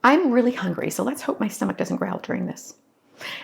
I'm really hungry, so let's hope my stomach doesn't growl during this.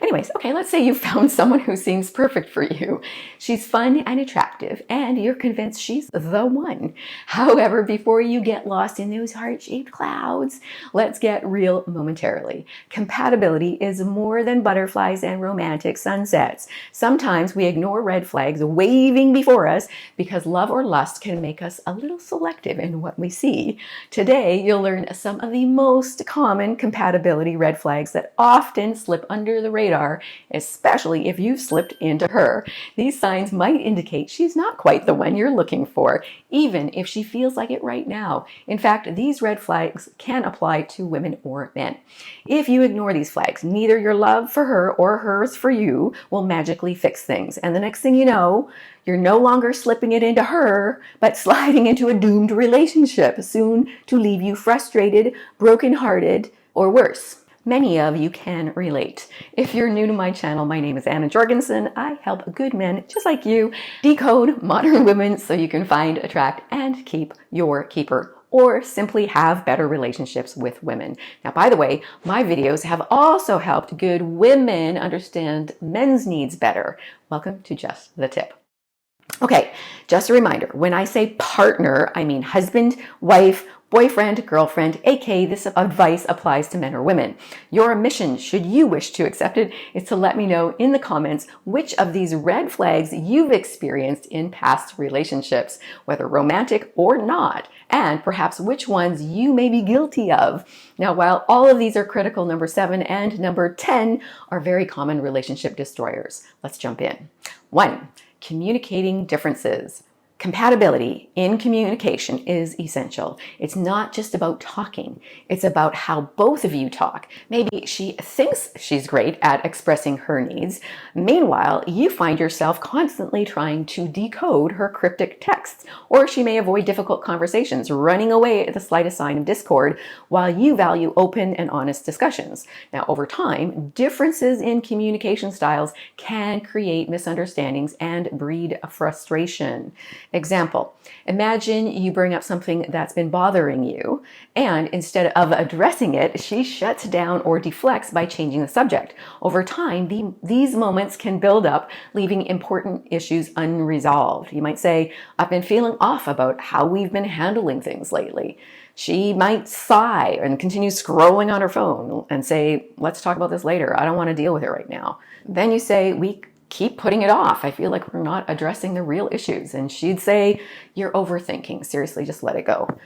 Anyways, okay, let's say you found someone who seems perfect for you. She's fun and attractive, and you're convinced she's the one. However, before you get lost in those heart-shaped clouds, let's get real momentarily. Compatibility is more than butterflies and romantic sunsets. Sometimes we ignore red flags waving before us because love or lust can make us a little selective in what we see. Today, you'll learn some of the most common compatibility red flags that often slip under the radar, especially if you've slipped into her. These signs might indicate she's not quite the one you're looking for, even if she feels like it right now. In fact, these red flags can apply to women or men. If you ignore these flags, neither your love for her or hers for you will magically fix things. And the next thing you know, you're no longer slipping it into her, but sliding into a doomed relationship, soon to leave you frustrated, brokenhearted, or worse. Many of you can relate. If you're new to my channel, my name is Anna Jorgensen. I help good men just like you decode modern women so you can find, attract, and keep your keeper, or simply have better relationships with women. Now, by the way, my videos have also helped good women understand men's needs better. Welcome to Just the Tip. Okay, just a reminder, when I say partner, I mean husband, wife, boyfriend, girlfriend, aka this advice applies to men or women. Your mission, should you wish to accept it, is to let me know in the comments which of these red flags you've experienced in past relationships, whether romantic or not, and perhaps which ones you may be guilty of. Now, while all of these are critical, number 7 and number 10 are very common relationship destroyers. Let's jump in. 1. Communicating differences. Compatibility in communication is essential. It's not just about talking. It's about how both of you talk. Maybe she thinks she's great at expressing her needs. Meanwhile, you find yourself constantly trying to decode her cryptic texts, or she may avoid difficult conversations, running away at the slightest sign of discord, while you value open and honest discussions. Now, over time, differences in communication styles can create misunderstandings and breed frustration. Example, imagine you bring up something that's been bothering you, and instead of addressing it, she shuts down or deflects by changing the subject. Over time, these moments can build up, leaving important issues unresolved. You might say, I've been feeling off about how we've been handling things lately. She might sigh and continue scrolling on her phone and say, let's talk about this later. I don't want to deal with it right now. Then you say, we keep putting it off. I feel like we're not addressing the real issues. And she'd say, you're overthinking. Seriously, just let it go.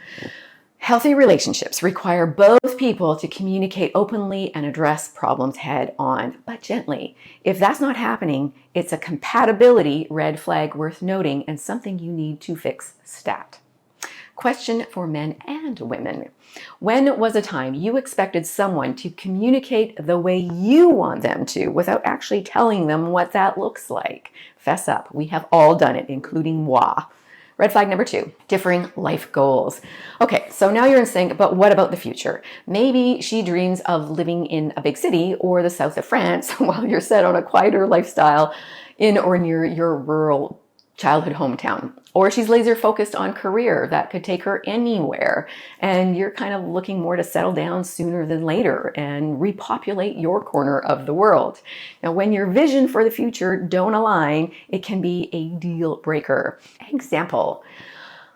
Healthy relationships require both people to communicate openly and address problems head on, but gently. If that's not happening, it's a compatibility red flag worth noting and something you need to fix stat. Question for men and women. When was a time you expected someone to communicate the way you want them to without actually telling them what that looks like? Fess up. We have all done it, including moi. Red flag number 2, differing life goals. Okay, so now you're in sync, but what about the future? Maybe she dreams of living in a big city or the south of France while you're set on a quieter lifestyle in or near your rural childhood hometown. Or she's laser focused on career that could take her anywhere, and you're kind of looking more to settle down sooner than later and repopulate your corner of the world. Now, when your vision for the future don't align, it can be a deal breaker. Example,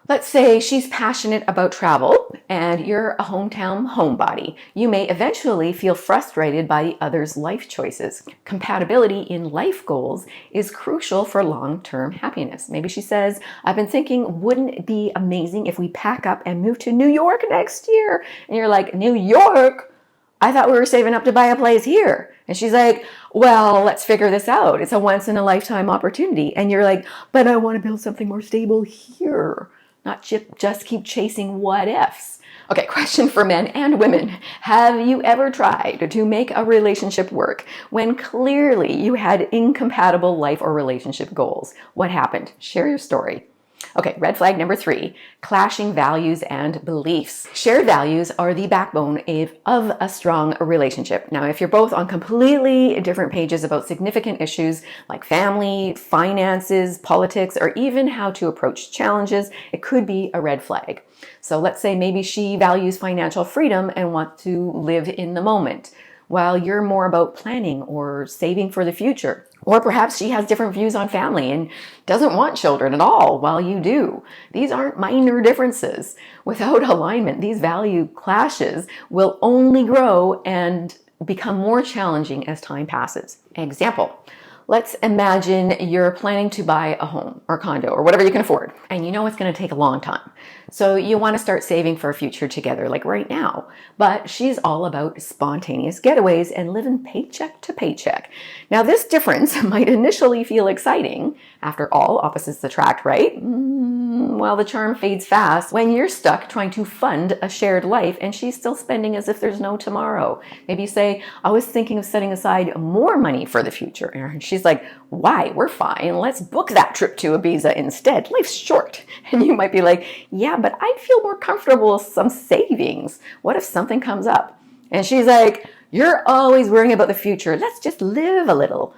let's say she's passionate about travel and you're a hometown homebody. You may eventually feel frustrated by the other's life choices. Compatibility in life goals is crucial for long-term happiness. Maybe she says, I've been thinking, wouldn't it be amazing if we pack up and move to New York next year? And you're like, New York? I thought we were saving up to buy a place here. And she's like, well, let's figure this out. It's a once-in-a-lifetime opportunity. And you're like, but I want to build something more stable here. Not just keep chasing what ifs. Okay, question for men and women. Have you ever tried to make a relationship work when clearly you had incompatible life or relationship goals? What happened? Share your story. Okay, red flag number 3, clashing values and beliefs. Shared values are the backbone of a strong relationship. Now, if you're both on completely different pages about significant issues like family, finances, politics, or even how to approach challenges, it could be a red flag. So let's say maybe she values financial freedom and wants to live in the moment, while you're more about planning or saving for the future. Or perhaps she has different views on family and doesn't want children at all, while you do. These aren't minor differences. Without alignment, these value clashes will only grow and become more challenging as time passes. Example. Let's imagine you're planning to buy a home or condo or whatever you can afford, and you know it's going to take a long time. So you want to start saving for a future together, like right now. But she's all about spontaneous getaways and living paycheck to paycheck. Now, this difference might initially feel exciting. After all, opposites attract, right? Well, the charm fades fast when you're stuck trying to fund a shared life and she's still spending as if there's no tomorrow. Maybe you say, I was thinking of setting aside more money for the future. And she's like, why? We're fine. Let's book that trip to Ibiza instead. Life's short. And you might be like, yeah, but I'd feel more comfortable with some savings. What if something comes up? And she's like, you're always worrying about the future. Let's just live a little.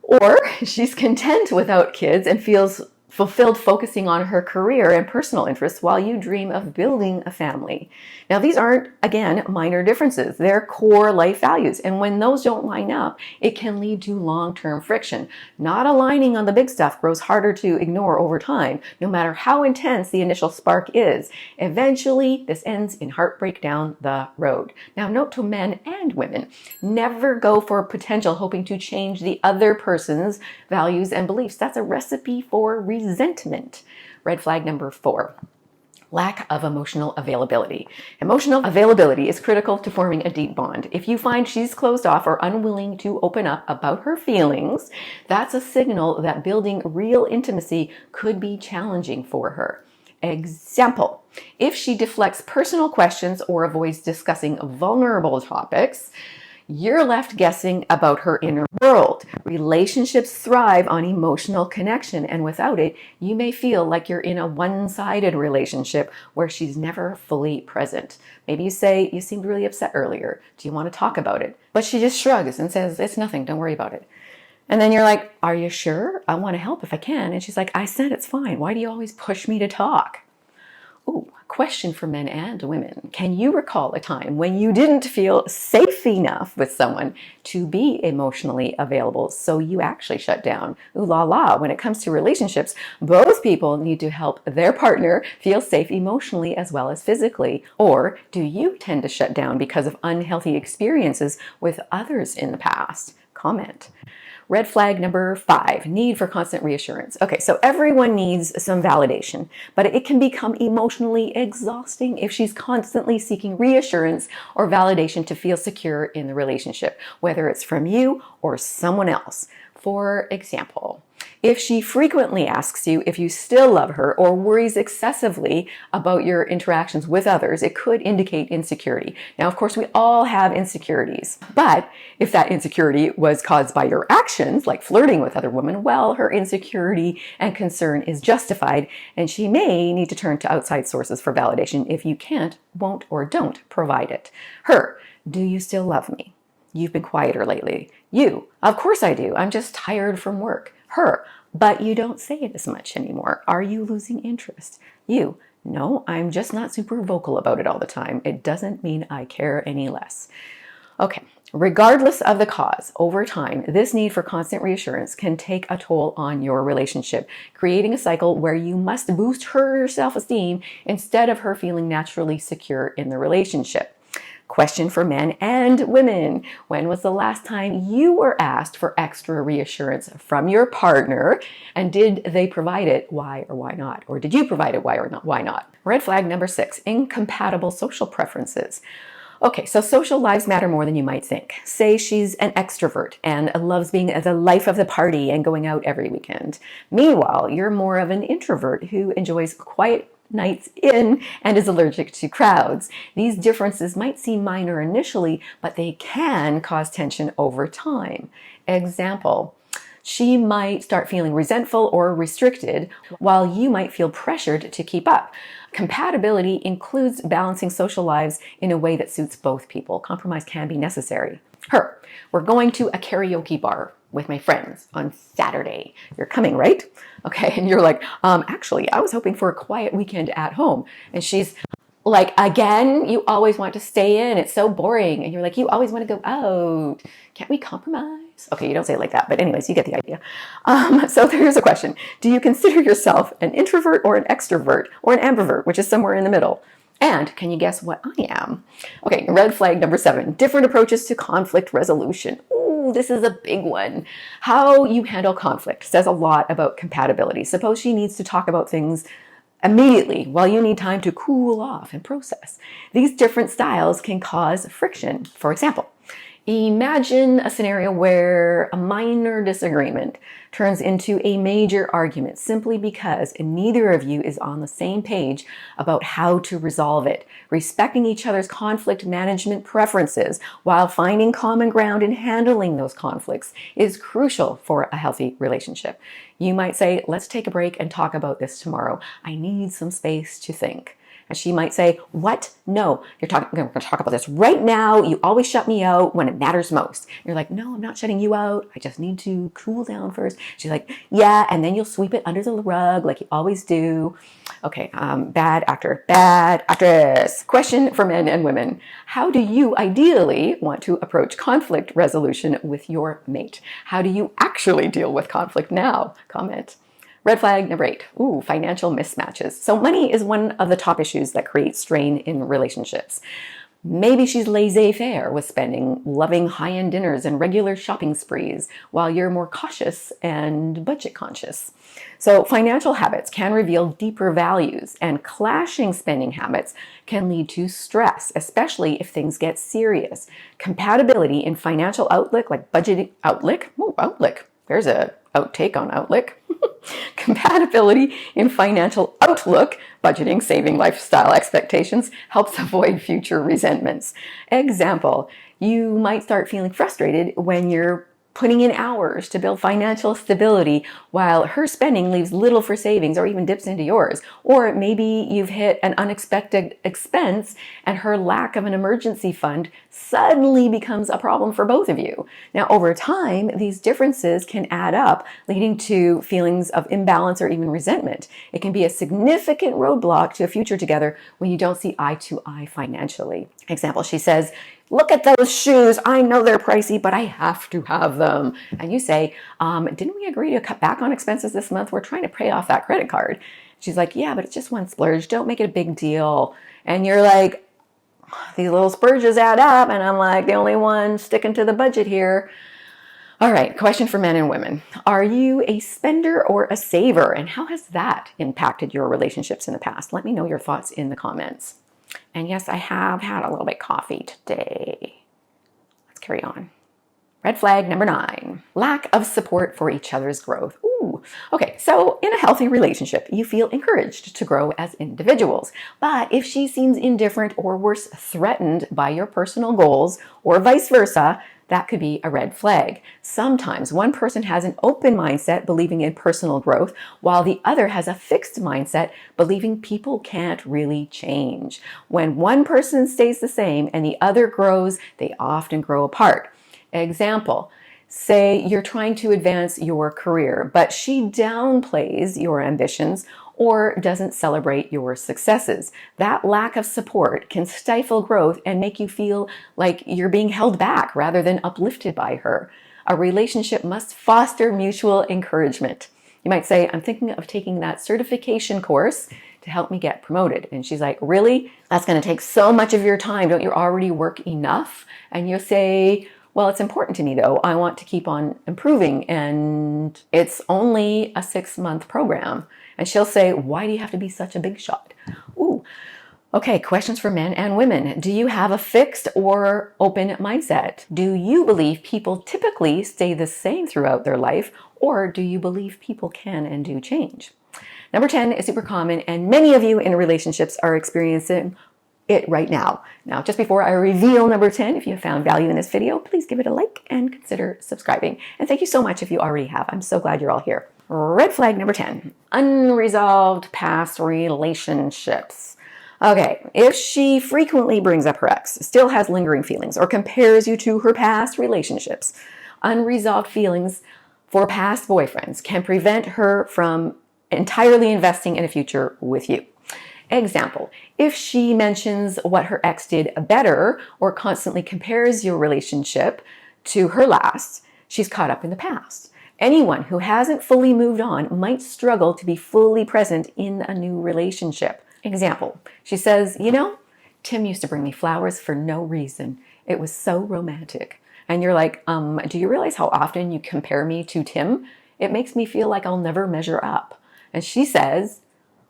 Or she's content without kids and feels fulfilled focusing on her career and personal interests while you dream of building a family. Now, these aren't, again, minor differences. They're core life values. And when those don't line up, it can lead to long-term friction. Not aligning on the big stuff grows harder to ignore over time, no matter how intense the initial spark is. Eventually, this ends in heartbreak down the road. Now, note to men and women, never go for potential hoping to change the other person's values and beliefs. That's a recipe for resentment. Red flag number 4. Lack of emotional availability. Emotional availability is critical to forming a deep bond. If you find she's closed off or unwilling to open up about her feelings, that's a signal that building real intimacy could be challenging for her. Example, if she deflects personal questions or avoids discussing vulnerable topics, you're left guessing about her inner world. Relationships thrive on emotional connection, and without it, you may feel like you're in a one-sided relationship where she's never fully present. Maybe you say, you seemed really upset earlier. Do you want to talk about it? But she just shrugs and says, it's nothing, don't worry about it. And then you're like, are you sure? I want to help if I can. And she's like, I said it's fine. Why do you always push me to talk? Ooh, question for men and women. Can you recall a time when you didn't feel safe enough with someone to be emotionally available, so you actually shut down? Ooh la la. When it comes to relationships, both people need to help their partner feel safe emotionally as well as physically. Or do you tend to shut down because of unhealthy experiences with others in the past? Comment. Red flag number 5, need for constant reassurance. Okay, so everyone needs some validation, but it can become emotionally exhausting if she's constantly seeking reassurance or validation to feel secure in the relationship, whether it's from you or someone else. For example, if she frequently asks you if you still love her or worries excessively about your interactions with others, it could indicate insecurity. Now, of course, we all have insecurities, but if that insecurity was caused by your actions, like flirting with other women, well, her insecurity and concern is justified, and she may need to turn to outside sources for validation if you can't, won't, or don't provide it. Her, do you still love me? You've been quieter lately. You, of course I do. I'm just tired from work. Her, but you don't say it as much anymore. Are you losing interest? You, no, I'm just not super vocal about it all the time. It doesn't mean I care any less. Okay, regardless of the cause, over time, this need for constant reassurance can take a toll on your relationship, creating a cycle where you must boost her self-esteem instead of her feeling naturally secure in the relationship. Question for men and women. When was the last time you were asked for extra reassurance from your partner? And did they provide it? Why or why not? Or did you provide it? Why or not? Why not? Red flag number 6, incompatible social preferences. Okay, so social lives matter more than you might think. Say she's an extrovert and loves being the life of the party and going out every weekend. Meanwhile, you're more of an introvert who enjoys quiet nights in and is allergic to crowds. These differences might seem minor initially, but they can cause tension over time. Example, She might start feeling resentful or restricted, while you might feel pressured to keep up. Compatibility includes balancing social lives in a way that suits both people. Compromise can be necessary. Her, we're going to a karaoke bar with my friends on Saturday. You're coming, right? Okay, and you're like, actually, I was hoping for a quiet weekend at home. And she's like, again, you always want to stay in. It's so boring. And you're like, you always want to go out. Can't we compromise? Okay, you don't say it like that, but anyways, you get the idea. So here's a question. Do you consider yourself an introvert or an extrovert or an ambivert, which is somewhere in the middle? And can you guess what I am? Okay, red flag number 7, different approaches to conflict resolution. Ooh, this is a big one. How you handle conflict says a lot about compatibility. Suppose she needs to talk about things immediately while you need time to cool off and process. These different styles can cause friction. For example, imagine a scenario where a minor disagreement turns into a major argument simply because neither of you is on the same page about how to resolve it. Respecting each other's conflict management preferences while finding common ground in handling those conflicts is crucial for a healthy relationship. You might say, let's take a break and talk about this tomorrow. I need some space to think. And she might say, what? No, we're going to talk about this right now. You always shut me out when it matters most. And you're like, no, I'm not shutting you out. I just need to cool down first. She's like, yeah, and then you'll sweep it under the rug like you always do. Okay, bad actor, bad actress. Question for men and women. How do you ideally want to approach conflict resolution with your mate? How do you actually deal with conflict now? Comment. Red flag number 8, financial mismatches. So money is one of the top issues that create strain in relationships. Maybe she's laissez-faire with spending, loving high-end dinners and regular shopping sprees, while you're more cautious and budget conscious. So financial habits can reveal deeper values, and clashing spending habits can lead to stress, especially if things get serious. Compatibility in financial outlook, like budgeting outlook. There's a outtake on outlook. Compatibility in financial outlook, budgeting, saving, lifestyle expectations helps avoid future resentments. Example, you might start feeling frustrated when you're putting in hours to build financial stability while her spending leaves little for savings or even dips into yours. Or maybe you've hit an unexpected expense and her lack of an emergency fund suddenly becomes a problem for both of you. Now, over time, these differences can add up, leading to feelings of imbalance or even resentment. It can be a significant roadblock to a future together when you don't see eye to eye financially. Example, she says, look at those shoes. I know they're pricey, but I have to have them. And you say, didn't we agree to cut back on expenses this month? We're trying to pay off that credit card. She's like, yeah, but it's just one splurge. Don't make it a big deal. And you're like, these little splurges add up. And I'm like, the only one sticking to the budget here. All right, question for men and women. Are you a spender or a saver? And how has that impacted your relationships in the past? Let me know your thoughts in the comments. And yes, I have had a little bit of coffee today. Let's carry on. Red flag number 9, lack of support for each other's growth. Okay, so in a healthy relationship, you feel encouraged to grow as individuals. But if she seems indifferent or worse, threatened by your personal goals or vice versa, that could be a red flag. Sometimes one person has an open mindset, believing in personal growth, while the other has a fixed mindset, believing people can't really change. When one person stays the same and the other grows, they often grow apart. Example, say you're trying to advance your career, but she downplays your ambitions or doesn't celebrate your successes. That lack of support can stifle growth and make you feel like you're being held back rather than uplifted by her. A relationship must foster mutual encouragement. You might say, I'm thinking of taking that certification course to help me get promoted. And she's like, really? That's going to take so much of your time. Don't you already work enough? And you'll say, well, it's important to me though. I want to keep on improving and it's only a 6-month program. And she'll say, why do you have to be such a big shot? Okay, questions for men and women. Do you have a fixed or open mindset? Do you believe people typically stay the same throughout their life, or do you believe people can and do change? Number 10 is super common, and many of you in relationships are experiencing it right now. Now, just before I reveal number 10, if you have found value in this video, please give it a like and consider subscribing. And thank you so much if you already have. I'm so glad you're all here. Red flag number 10, unresolved past relationships. Okay, if she frequently brings up her ex, still has lingering feelings, or compares you to her past relationships, unresolved feelings for past boyfriends can prevent her from entirely investing in a future with you. Example, if she mentions what her ex did better or constantly compares your relationship to her last, she's caught up in the past. Anyone who hasn't fully moved on might struggle to be fully present in a new relationship. Example, she says, you know, Tim used to bring me flowers for no reason. It was so romantic. And you're like, do you realize how often you compare me to Tim? It makes me feel like I'll never measure up. And she says,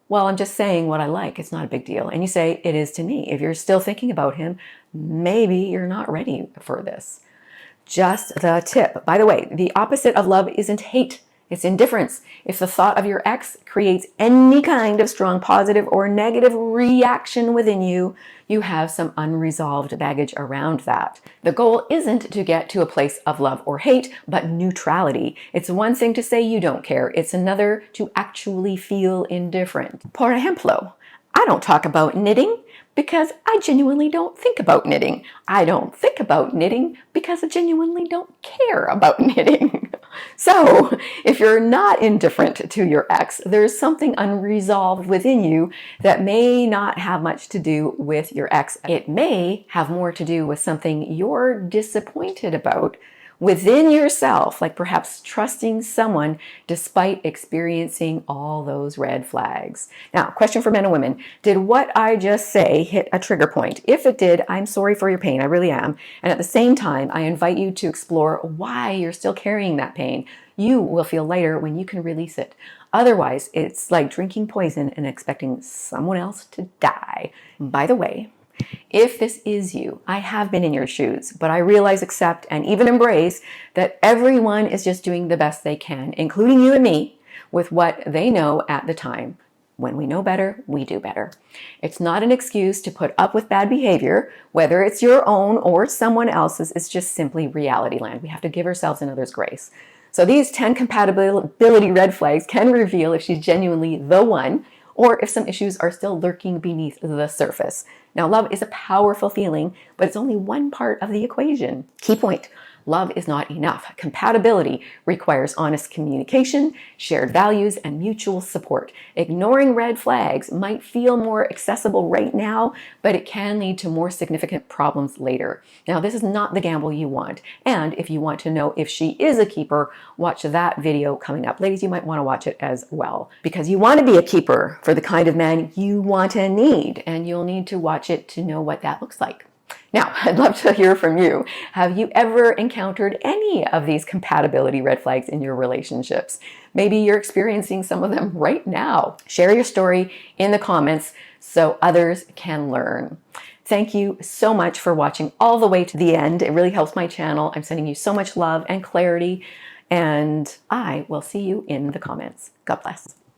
well, I'm just saying what I like. It's not a big deal. And you say, it is to me. If you're still thinking about him, maybe you're not ready for this. Just the tip. By the way, the opposite of love isn't hate. It's indifference. If the thought of your ex creates any kind of strong positive or negative reaction within you, you have some unresolved baggage around that. The goal isn't to get to a place of love or hate, but neutrality. It's one thing to say you don't care. It's another to actually feel indifferent. Por ejemplo, I don't talk about knitting because I genuinely don't think about knitting. I don't think about knitting because I genuinely don't care about knitting. So if you're not indifferent to your ex, there's something unresolved within you that may not have much to do with your ex. It may have more to do with something you're disappointed about within yourself, like perhaps trusting someone despite experiencing all those red flags. Now, question for men and women. Did what I just say hit a trigger point? If it did, I'm sorry for your pain. I really am. And at the same time, I invite you to explore why you're still carrying that pain. You will feel lighter when you can release it. Otherwise, it's like drinking poison and expecting someone else to die. By the way, if this is you, I have been in your shoes, but I realize, accept, and even embrace that everyone is just doing the best they can, including you and me, with what they know at the time. When we know better, we do better. It's not an excuse to put up with bad behavior, whether it's your own or someone else's. It's just simply reality land. We have to give ourselves and others grace. So these 10 compatibility red flags can reveal if she's genuinely the one, or if some issues are still lurking beneath the surface. Now, love is a powerful feeling, but it's only one part of the equation. Key point. Love is not enough. Compatibility requires honest communication, shared values, and mutual support. Ignoring red flags might feel more accessible right now, but it can lead to more significant problems later. Now, this is not the gamble you want. And if you want to know if she is a keeper, watch that video coming up. Ladies, you might want to watch it as well, because you want to be a keeper for the kind of man you want and need, and you'll need to watch it to know what that looks like. Now, I'd love to hear from you. Have you ever encountered any of these compatibility red flags in your relationships? Maybe you're experiencing some of them right now. Share your story in the comments so others can learn. Thank you so much for watching all the way to the end. It really helps my channel. I'm sending you so much love and clarity, and I will see you in the comments. God bless.